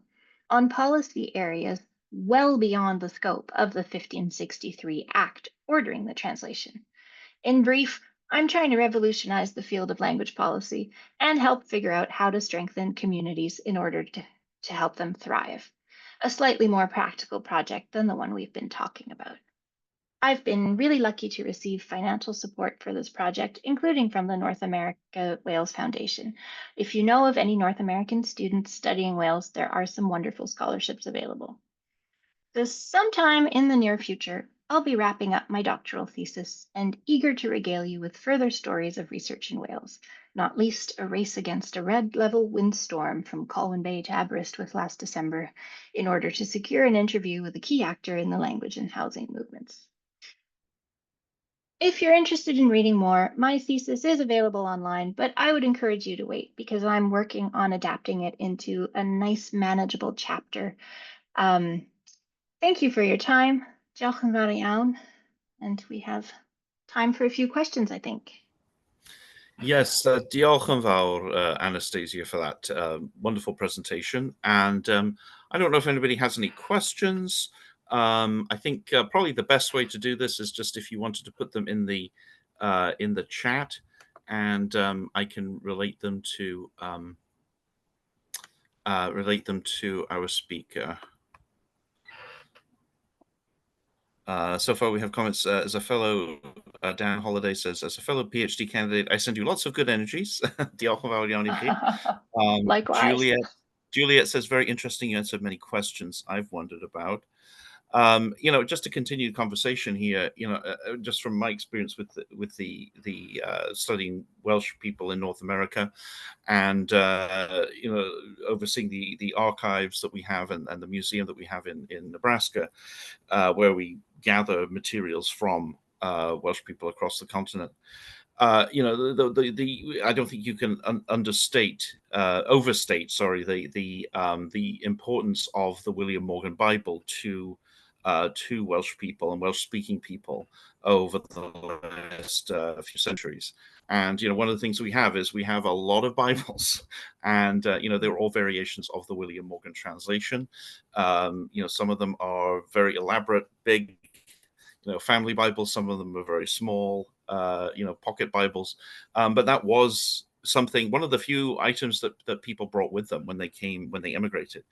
on policy areas well beyond the scope of the 1563 Act ordering the translation. In brief, I'm trying to revolutionize the field of language policy and help figure out how to strengthen communities in order to help them thrive. A slightly more practical project than the one we've been talking about. I've been really lucky to receive financial support for this project, including from the North America Wales Foundation. If you know of any North American students studying Wales, there are some wonderful scholarships available. So, sometime in the near future, I'll be wrapping up my doctoral thesis and eager to regale you with further stories of research in Wales, not least a race against a red level windstorm from Colwyn Bay to Aberystwyth last December in order to secure an interview with a key actor in the language and housing movements. If you're interested in reading more, my thesis is available online, but I would encourage you to wait because I'm working on adapting it into a nice, manageable chapter. Thank you for your time. Diolch yn fawr iawn. And we have time for a few questions, I think. Yes, diolch yn fawr, Anastasia, for that wonderful presentation. And I don't know if anybody has any questions. I think probably the best way to do this is just if you wanted to put them in the chat, and I can relate them to our speaker. So far, we have comments. As a fellow, Dan Holiday says, as a fellow PhD candidate, I send you lots of good energies. Diolch yn fawr iawn i chi. Likewise. Juliet says, very interesting. You answered many questions I've wondered about. Just to continue the conversation here, just from my experience with the studying Welsh people in North America, and overseeing the archives that we have and the museum that we have in Nebraska, where we gather materials from Welsh people across the continent. I don't think you can overstate, sorry, the importance of the William Morgan Bible to Welsh people and Welsh-speaking people over the last few centuries. And one of the things we have is we have a lot of Bibles, and they're all variations of the William Morgan translation. Some of them are very elaborate, big, family Bibles. Some of them are very small, pocket Bibles. But that was one of the few items that people brought with them when they immigrated,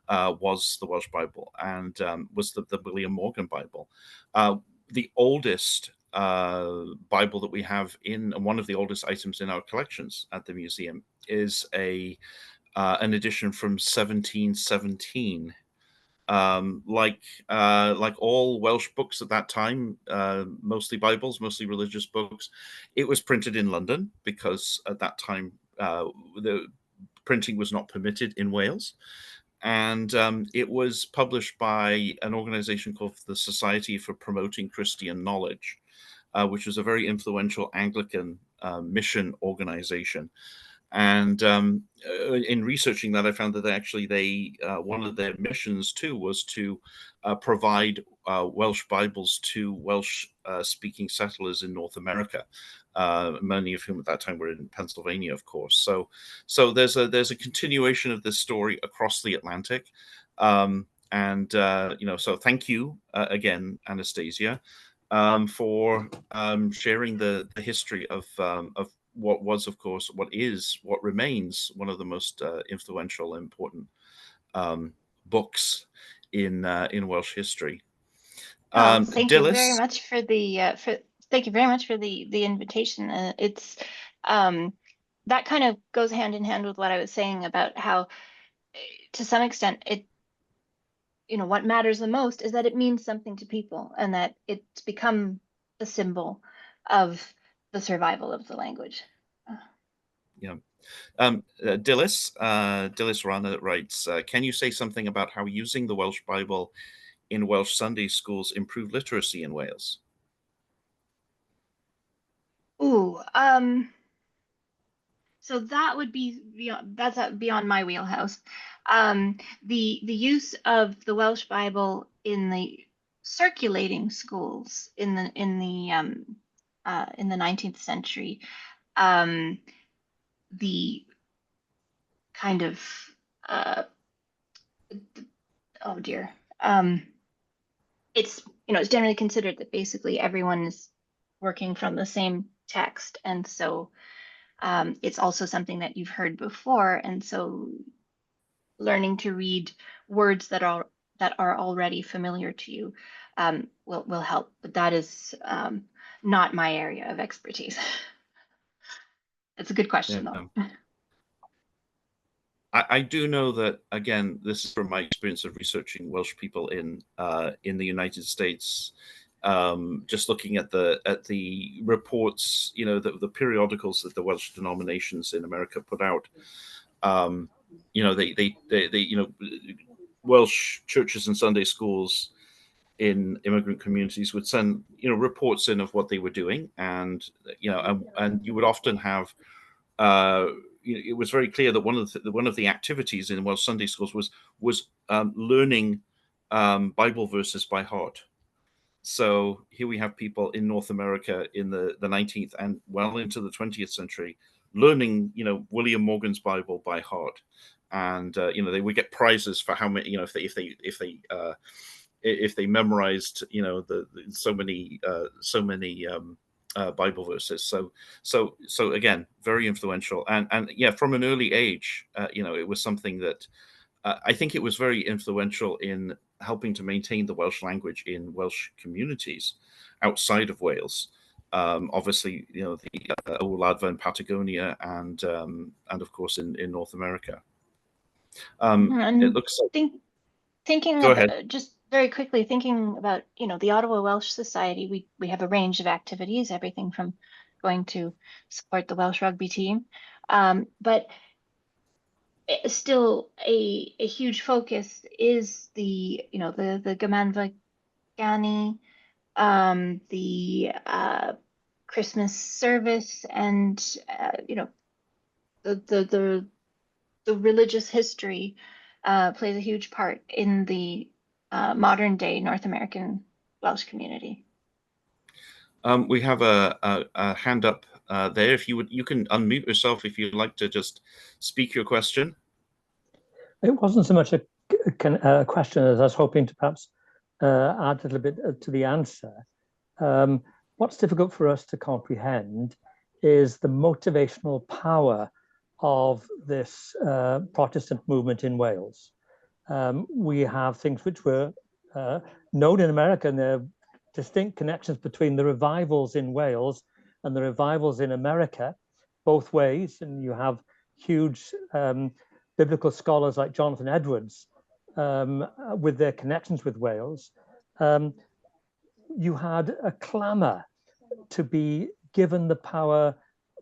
was the Welsh Bible, and was the William Morgan Bible. The oldest Bible that we have and one of the oldest items in our collections at the museum is an edition from 1717. Like all Welsh books at that time, mostly Bibles, mostly religious books, it was printed in London because at that time the printing was not permitted in Wales. And it was published by an organization called the Society for Promoting Christian Knowledge, which was a very influential Anglican mission organization. And in researching that, I found that actually one of their missions too was to provide Welsh Bibles to Welsh-speaking settlers in North America, many of whom at that time were in Pennsylvania, of course. So there's a continuation of this story across the Atlantic, so thank you again, Anastasia, for sharing the history of what was, of course, what remains one of the most influential and important books in Welsh history. Oh, thank you very Dilys, much for the thank you very much for the invitation. It's um, that kind of goes hand in hand with what I was saying about how, to some extent, what matters the most is that it means something to people and that it's become a symbol of the survival of the language. yeah. Dilys Rana writes, can you say something about how using the Welsh Bible in Welsh Sunday schools improved literacy in Wales? Ooh, so that would be beyond my wheelhouse. The use of the Welsh Bible in the circulating schools in the 19th century, um, the kind of uh, oh dear, it's it's generally considered that basically everyone is working from the same text, and so it's also something that you've heard before, and so learning to read words that are already familiar to you will help. But that is not my area of expertise. It's a good Yeah. question, though. I do know that, again, this is from my experience of researching Welsh people in the United States. Just looking at the reports, the periodicals that the Welsh denominations in America put out. They Welsh churches and Sunday schools in immigrant communities would send reports in of what they were doing, and and you would often have uh, it was very clear that one of the activities in Welsh Sunday schools was learning Bible verses by heart. So here we have people in North America in the 19th and well into the 20th century learning, William Morgan's Bible by heart, and they would get prizes for how many, if they memorized, so many Bible verses. So again, very influential, and yeah, from an early age, it was something that I think it was very influential in helping to maintain the Welsh language in Welsh communities outside of Wales. Obviously, the Oladva in Patagonia and of course in North America. It And looks like. thinking Go ahead. about, just very quickly, thinking about the Ottawa Welsh Society, we have a range of activities, everything from going to support the Welsh rugby team, but still a huge focus is the Gymanfa Gani, the Christmas service, and the the the the religious history plays a huge part in the modern day North American Welsh community. We have a hand up there. If you can unmute yourself if you'd like to just speak your question. It wasn't so much a question as I was hoping to perhaps add a little bit to the answer. What's difficult for us to comprehend is the motivational power of this Protestant movement in Wales. We have things which were known in America, and there are distinct connections between the revivals in Wales and the revivals in America, both ways. And you have huge biblical scholars like Jonathan Edwards with their connections with Wales. You had a clamour to be given the power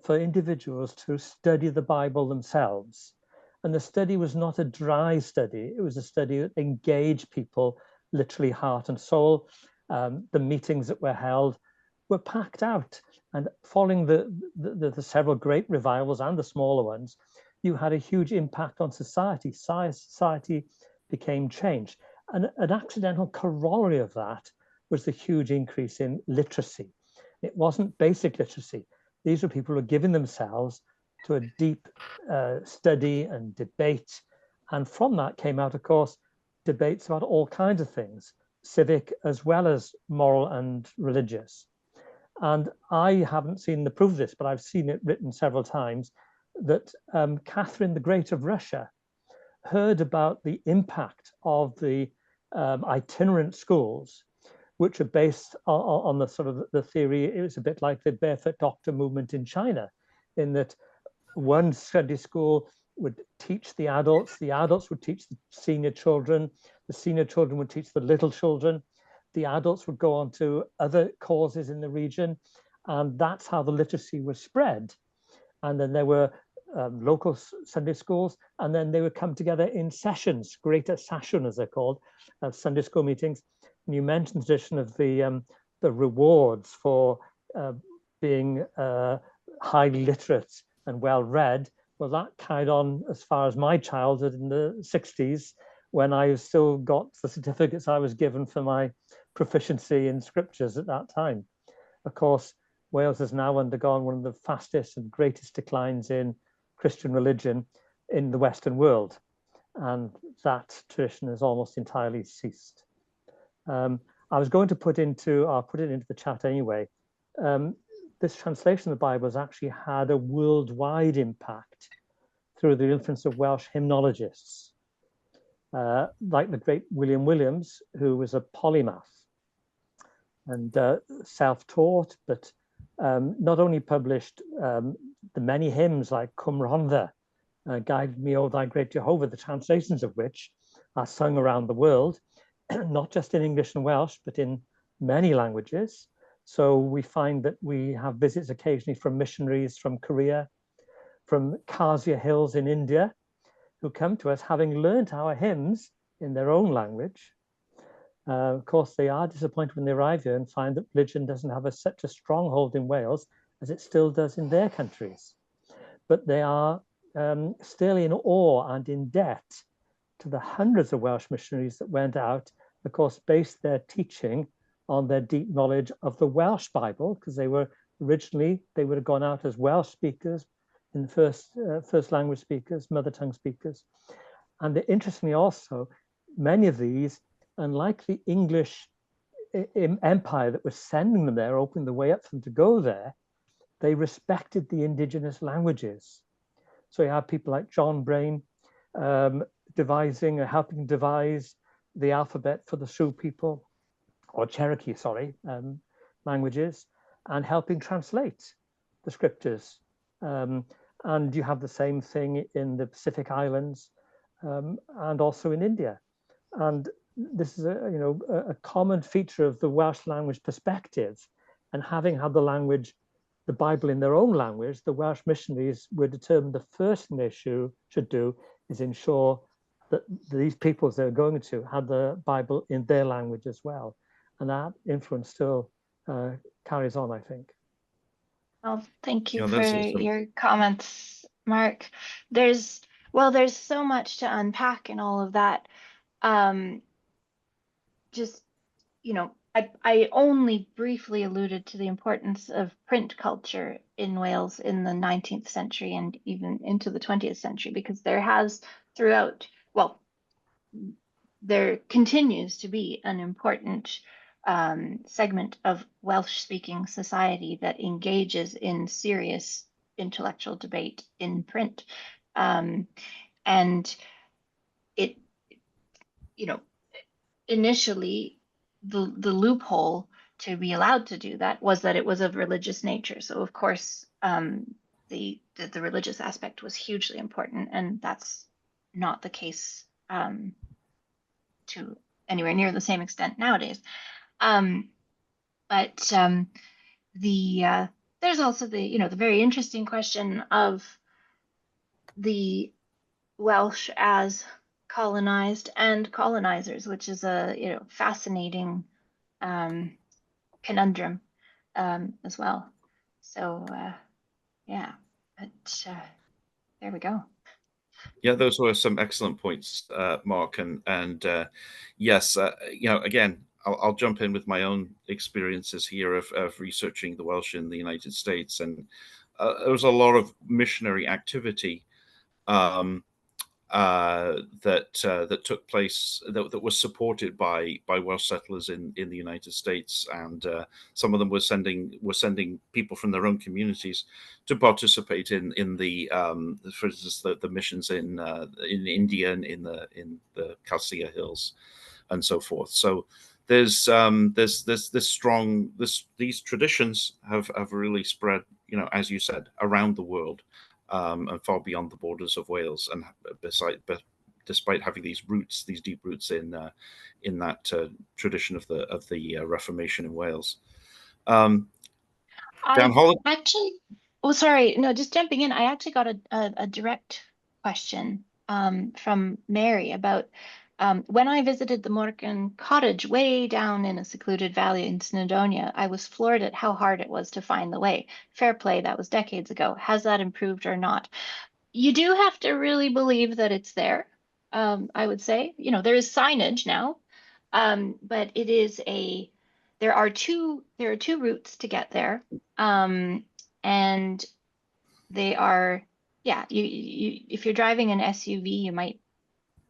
for individuals to study the Bible themselves. And the study was not a dry study. It was a study that engaged people, literally heart and soul. The meetings that were held were packed out. And following the several great revivals and the smaller ones, you had a huge impact on society. Society became changed. And an accidental corollary of that was the huge increase in literacy. It wasn't basic literacy. These were people who were giving themselves to a deep study and debate. And from that came out, of course, debates about all kinds of things, civic as well as moral and religious. And I haven't seen the proof of this, but I've seen it written several times, that Catherine the Great of Russia heard about the impact of the itinerant schools, which are based on the sort of the theory. It was a bit like the barefoot doctor movement in China, in that one Sunday school would teach the adults would teach the senior children would teach the little children, the adults would go on to other causes in the region, and that's how the literacy was spread. And then there were local Sunday schools, and then they would come together in sessions, greater session as they're called, Sunday school meetings. And you mentioned the tradition of the rewards for being highly literate and well read. Well, that carried on as far as my childhood in the 60s, when I still got the certificates I was given for my proficiency in scriptures at that time. Of course, Wales has now undergone one of the fastest and greatest declines in Christian religion in the Western world, and that tradition has almost entirely ceased. I was going to I'll put it into the chat anyway. This translation of the Bible has actually had a worldwide impact through the influence of Welsh hymnologists, like the great William Williams, who was a polymath and self-taught, but not only published the many hymns like Cwm Rhondda, Guide Me, O Thy Great Jehovah, the translations of which are sung around the world, not just in English and Welsh, but in many languages. So we find that we have visits occasionally from missionaries from Korea, from Khazia Hills in India, who come to us having learnt our hymns in their own language. Of course, they are disappointed when they arrive here and find that religion doesn't have such a stronghold in Wales as it still does in their countries. But they are still in awe and in debt to the hundreds of Welsh missionaries that went out, of course, based their teaching on their deep knowledge of the Welsh Bible, because they were originally, they would have gone out as Welsh speakers, in the first language speakers, mother tongue speakers. And interestingly also, many of these, unlike the English empire that was sending them there, opening the way up for them to go there, they respected the indigenous languages. So you have people like John Brain devising or helping devise the alphabet for the Sioux people, or Cherokee, sorry, languages, and helping translate the scriptures. And you have the same thing in the Pacific Islands and also in India. And this is a common feature of the Welsh language perspective. And having had the language, the Bible in their own language, the Welsh missionaries were determined the first thing they should do is ensure that these peoples they're going to had the Bible in their language as well. And that influence still carries on, I think. Well, thank you for your comments, Mark. There's so much to unpack in all of that. I only briefly alluded to the importance of print culture in Wales in the 19th century and even into the 20th century, because there continues to be an important segment of Welsh-speaking society that engages in serious intellectual debate in print. And it, initially, the loophole to be allowed to do that was that it was of religious nature. So of course, the religious aspect was hugely important, and that's not the case to anywhere near the same extent nowadays. But there's also the very interesting question of the Welsh as colonized and colonizers, which is a fascinating conundrum as well. So yeah, but there we go. Yeah, those were some excellent points, Mark, and yes, again, I'll jump in with my own experiences here of researching the Welsh in the United States, and there was a lot of missionary activity that took place, that was supported by Welsh settlers in the United States, and some of them were sending people from their own communities to participate in the for instance the missions in India and in the Khasir Hills and so forth. So there's this strong, these traditions have really spread, you know, as you said, around the world, and far beyond the borders of Wales. And despite having these roots, these deep roots in that tradition of the Reformation in Wales. Dan I Holland. actually, oh, sorry, no, just jumping in. I actually got a direct question from Mary about when I visited the Morgan cottage way down in a secluded valley in Snowdonia. I was floored at how hard it was to find the way. Fair play, that was decades ago. Has that improved or not? You do have to really believe that it's there. I would say, you know, there is signage now, but it is a there are two routes to get there, and they are, yeah, you if you're driving an SUV, you might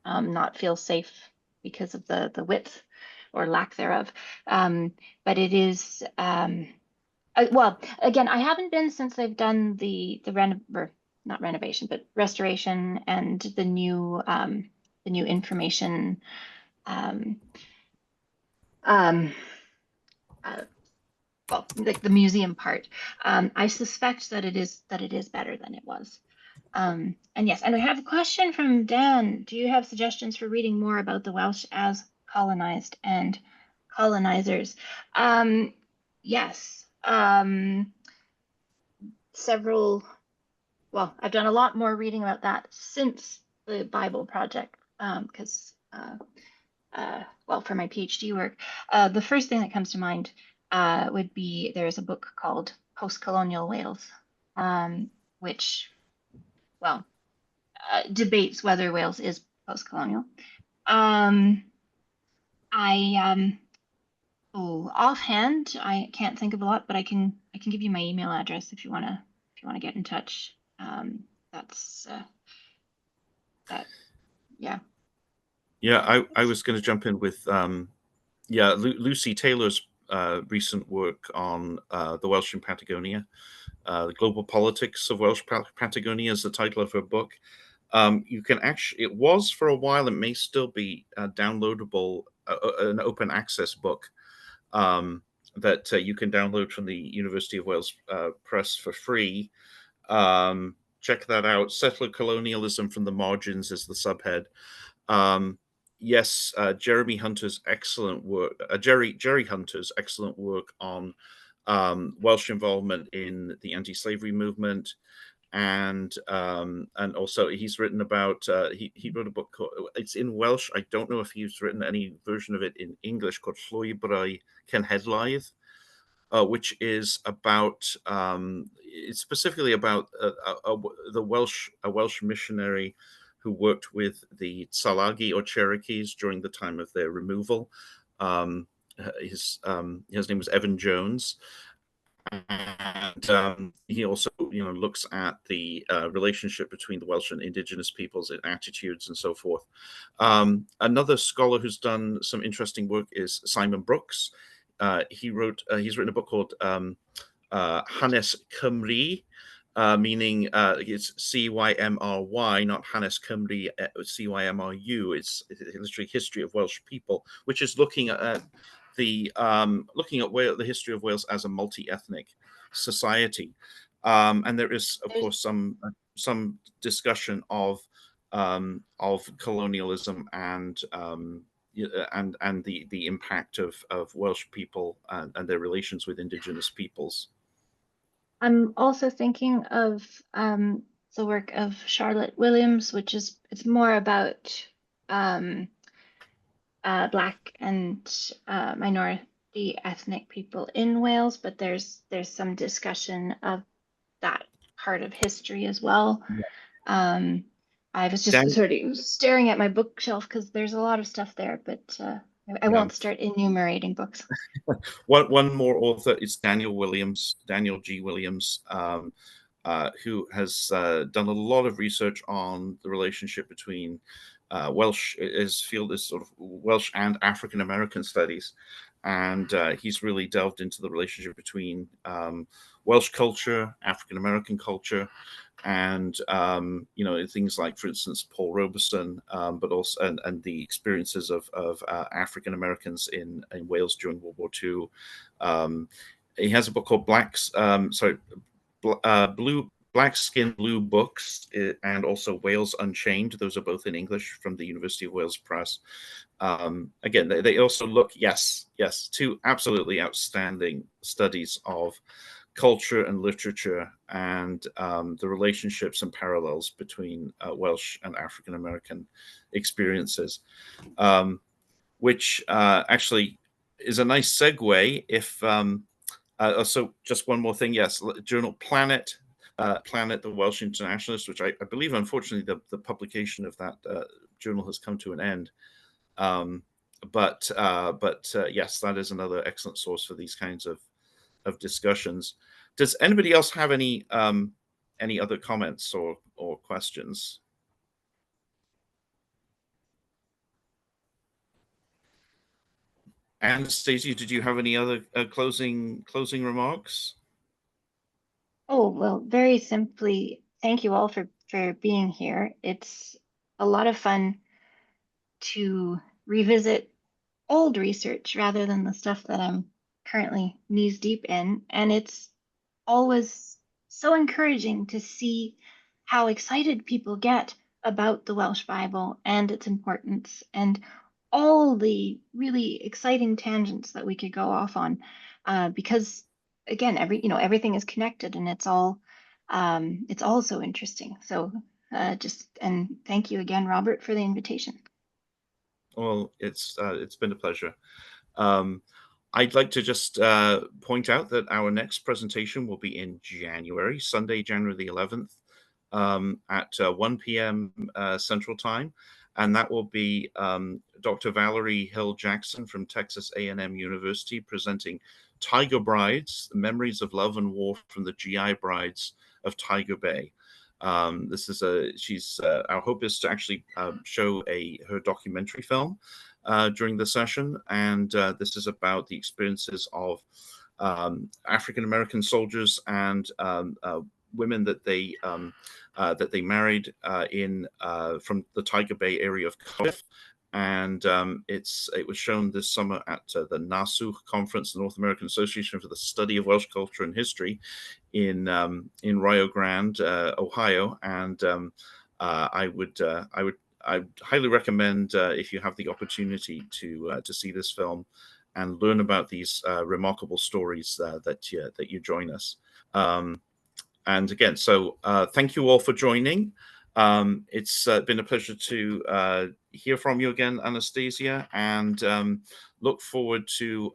not feel safe because of the width or lack thereof. But it is well, again, I haven't been since they've done or not renovation, but restoration and the new information um, um, well, like the museum part. I suspect that it is better than it was. And yes, and I have a question from Dan. Do you have suggestions for reading more about the Welsh as colonized and colonizers? Yes. Several, well, I've done a lot more reading about that since the Bible Project, because, well, for my PhD work, the first thing that comes to mind would be there's a book called Post-Colonial Wales, which, well, debates whether Wales is post-colonial. Offhand, I can't think of a lot, but I can give you my email address if you wanna get in touch. That's that. Yeah. Yeah, I was going to jump in with Lucy Taylor's recent work on the Welsh in Patagonia. The Global Politics of Welsh Patagonia is the title of her book. You can actually, it was for a while, it may still be downloadable, an open access book that you can download from the University of Wales Press for free. Check that out. Settler Colonialism from the Margins is the subhead. Yes, Jeremy Hunter's excellent work, Jerry Hunter's excellent work on Welsh involvement in the anti-slavery movement, and also he's written about he wrote a book called, it's in Welsh. I don't know if he's written any version of it in English, called Llwybrau Cenhedlaeth, which is about it's specifically about a Welsh missionary who worked with the Tsalagi or Cherokees during the time of their removal. His name was Evan Jones, and he also, you know, looks at the relationship between the Welsh and indigenous peoples, and attitudes and so forth. Another scholar who's done some interesting work is Simon Brooks. He's written a book called Hanes Cymru, meaning it's Cymry, not Hanes Cymru, Cymru. It's literally history of Welsh people, which is looking at the history of Wales as a multi-ethnic society. And there is, of course, some discussion of colonialism and the impact of Welsh people and their relations with indigenous peoples. I'm also thinking of the work of Charlotte Williams, which is it's more about Black and minority ethnic people in Wales, but there's some discussion of that part of history as well. I was just sort of staring at my bookshelf because there's a lot of stuff there, but I won't start enumerating books. One more author is Daniel G. Williams. who has done a lot of research on the relationship between Welsh. His field is sort of Welsh and African American studies, and he's really delved into the relationship between Welsh culture, African American culture, and things like, for instance, Paul Robeson, but also and the experiences of African Americans in Wales during World War II. He has a book called Black Skin Blue Books, and also Wales Unchained. Those are both in English from the University of Wales Press. Again, they also look, yes, two absolutely outstanding studies of culture and literature, and the relationships and parallels between Welsh and African American experiences, which actually is a nice segue. If so, just one more thing. Yes, journal Planet, the Welsh Internationalist, which I believe, unfortunately, the publication of that journal has come to an end. But yes, that is another excellent source for these kinds of discussions. Does anybody else have any other comments or questions? Anastasia, did you have any other closing remarks? Oh, well, very simply, thank you all for being here. It's a lot of fun to revisit old research rather than the stuff that I'm currently knees deep in. And it's always so encouraging to see how excited people get about the Welsh Bible and its importance, and all the really exciting tangents that we could go off on, because again, everything is connected, and it's all so interesting. So and thank you again, Robert, for the invitation. Well, it's been a pleasure. I'd like to just point out that our next presentation will be in January, Sunday, January the 11th, at 1 p.m. Central Time. And that will be Dr. Valerie Hill Jackson from Texas A&M University presenting Tiger Brides, Memories of Love and War from the GI Brides of Tiger Bay. This is our hope is to actually show her documentary film during the session, and this is about the experiences of African American soldiers and women that they married from the Tiger Bay area of Cardiff. And it was shown this summer at the NASU conference, the North American Association for the Study of Welsh Culture and History, in Rio Grande, Ohio. And I'd highly recommend, if you have the opportunity, to see this film and learn about these remarkable stories that you join us. And again, so thank you all for joining. It's been a pleasure to hear from you again, Anastasia, and look forward to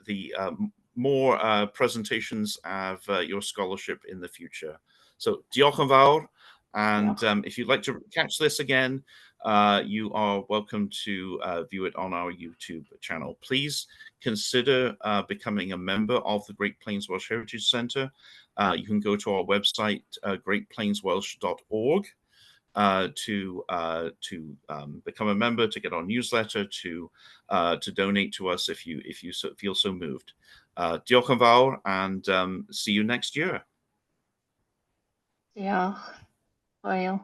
the more presentations of your scholarship in the future. So, diolch yn fawr. And if you'd like to catch this again, you are welcome to view it on our YouTube channel. Please consider becoming a member of the Great Plains Welsh Heritage Centre. You can go to our website, greatplainswelsh.org, to become a member, to get our newsletter, to donate to us if you feel so moved. Diolch yn fawr, and see you next year. Diolch. Hwyl.